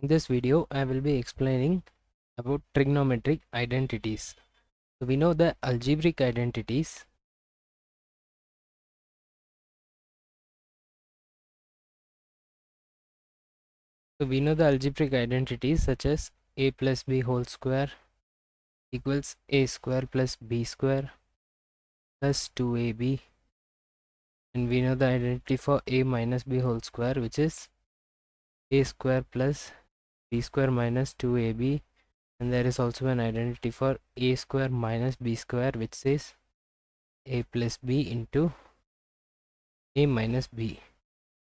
In this video, I will be explaining about trigonometric identities. So we know the algebraic identities. Such as a plus b whole square equals a square plus b square plus 2ab, and we know the identity for a minus b whole square, which is a square plus b square minus 2ab, and there is also an identity for a square minus b square, which says a plus b into a minus b.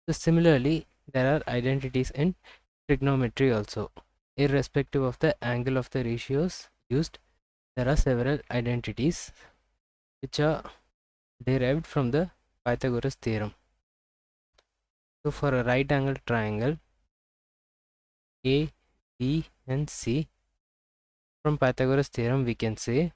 So similarly, there are identities in trigonometry also. Irrespective of the angle of the ratios used, there are several identities which are derived from the Pythagoras theorem. So for a right angle triangle A, B and C, from Pythagoras theorem we can say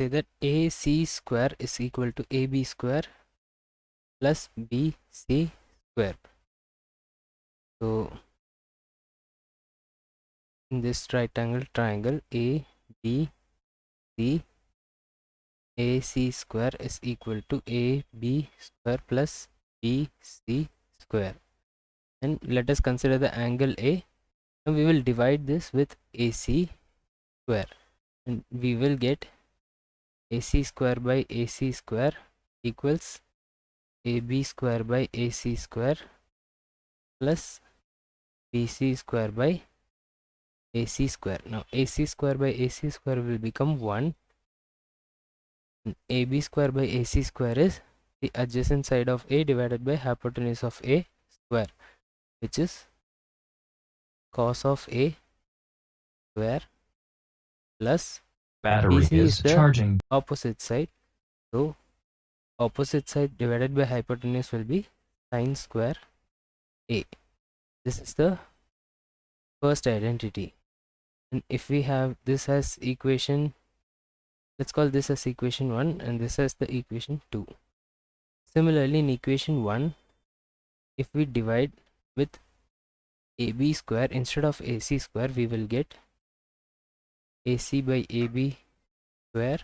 that AC square is equal to AB square plus BC square. So in this right angle triangle A, B, C, AC square is equal to AB square plus BC square, and let us consider the angle A, and we will divide this with AC square, and we will get AC square by AC square equals AB square by AC square plus BC square by AC square. Now AC square by AC square will become 1, and AB square by AC square is the adjacent side of A divided by hypotenuse of A square, which is cos of A square plus Battery BC is is the charging. opposite side, so opposite side divided by hypotenuse will be sine square A. This is the first identity, and if we have this as equation, let's call this as equation 1 and this as the equation 2. Similarly, in equation 1, if we divide with AB square instead of AC square, we will get AC by AB square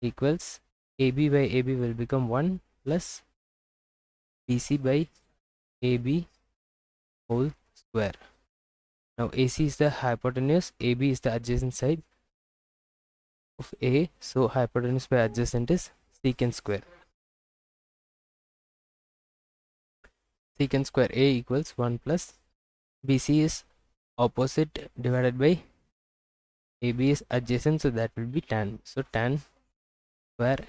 equals AB by AB will become 1 plus BC by AB whole square. Now AC is the hypotenuse, AB is the adjacent side of A, so hypotenuse by adjacent is secant square. Secant square A equals 1 plus BC is opposite divided by AB is adjacent, so that will be tan. So tan square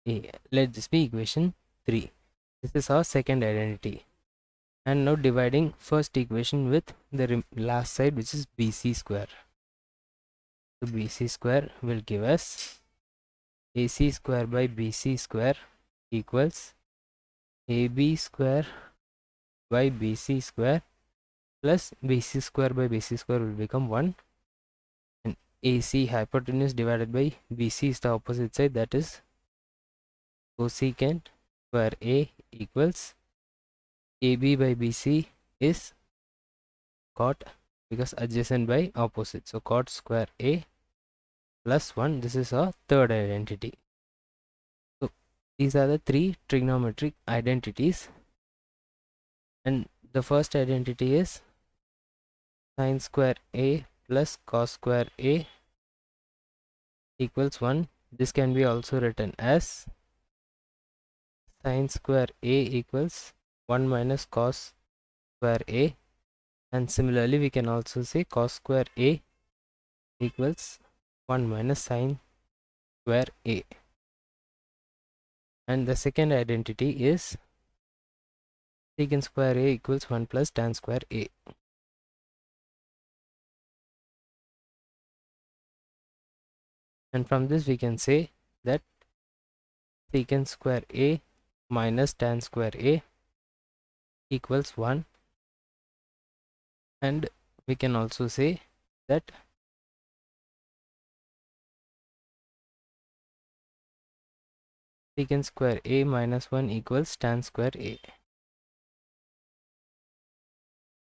A. Let this be equation 3. This is our second identity. And now dividing first equation with the last side, which is BC square. So BC square will give us AC square by BC square equals AB square by BC square plus BC square by BC square will become 1, and AC hypotenuse divided by BC is the opposite side, that is cosecant square A equals AB by BC is cot, because adjacent by opposite, so cot square A plus 1. This is our third identity. So these are the three trigonometric identities, and the first identity is sine square A plus cos square A equals 1. This can be also written as sine square A equals 1 minus cos square A, and similarly we can also say cos square A equals 1 minus sine square A. And the second identity is secant square A equals 1 plus tan square A. And from this we can say that secant square A minus tan square A equals 1, and we can also say that secant square a minus 1 equals tan square a.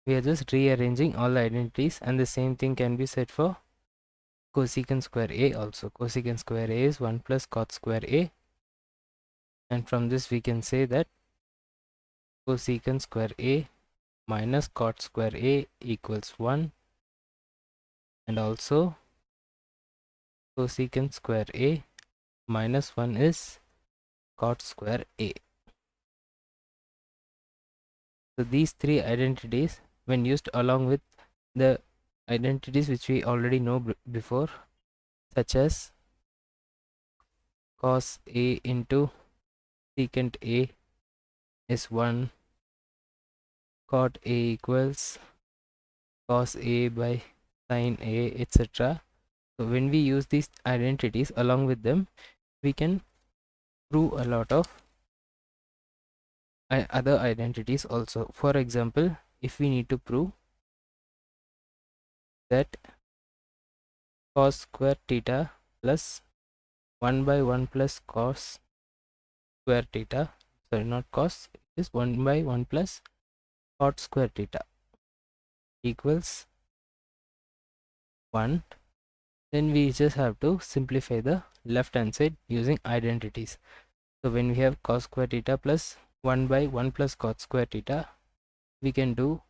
We are just rearranging all the identities, and the same thing can be said for cosecant square a also. Cosecant square a is 1 plus cot square a, and from this we can say that cosecant square a minus cot square a equals 1, and also cosecant square a minus 1 is cot square a. So these three identities, when used along with the identities which we already know before, such as cos a into secant a is 1, cot a equals cos a by sin a, etc. So when we use these identities along with them, we can prove a lot of other identities also. For example, if we need to prove that cos square theta plus 1 by 1 plus cos square theta, sorry, not cos, it is 1 by 1 plus cot square theta equals 1, then we just have to simplify the left hand side using identities. So when we have cos square theta plus 1 by 1 plus cot square theta, we can do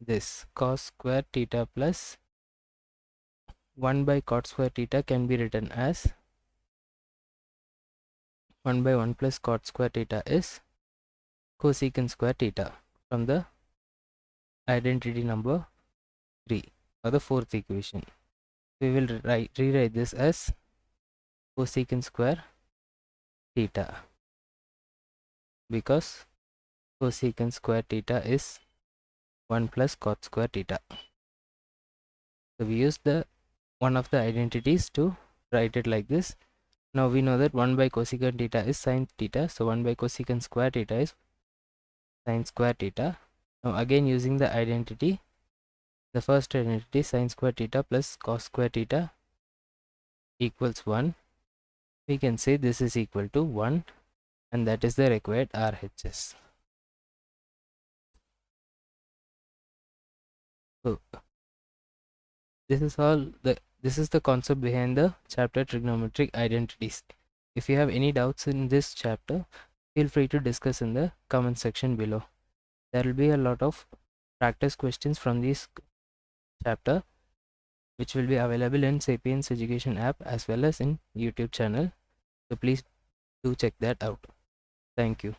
this. Cos square theta plus 1 by cot square theta can be written as 1 by 1 plus cot square theta is cosecant square theta from the identity number 3 or the fourth equation. We will rewrite this as cosecant square theta, because cosecant square theta is 1 plus cot square theta. So we use the one of the identities to write it like this. Now we know that 1 by cosecant theta is sin theta, so 1 by cosecant square theta is sin square theta. Now again, using the identity, the first identity sin square theta plus cos square theta equals 1, we can say this is equal to 1, and that is the required RHS. So this is the concept behind the chapter trigonometric identities. If you have any doubts in this chapter, feel free to discuss in the comment section below. There will be a lot of practice questions from this chapter which will be available in Sapience Education app as well as in YouTube channel. So please do check that out. Thank you.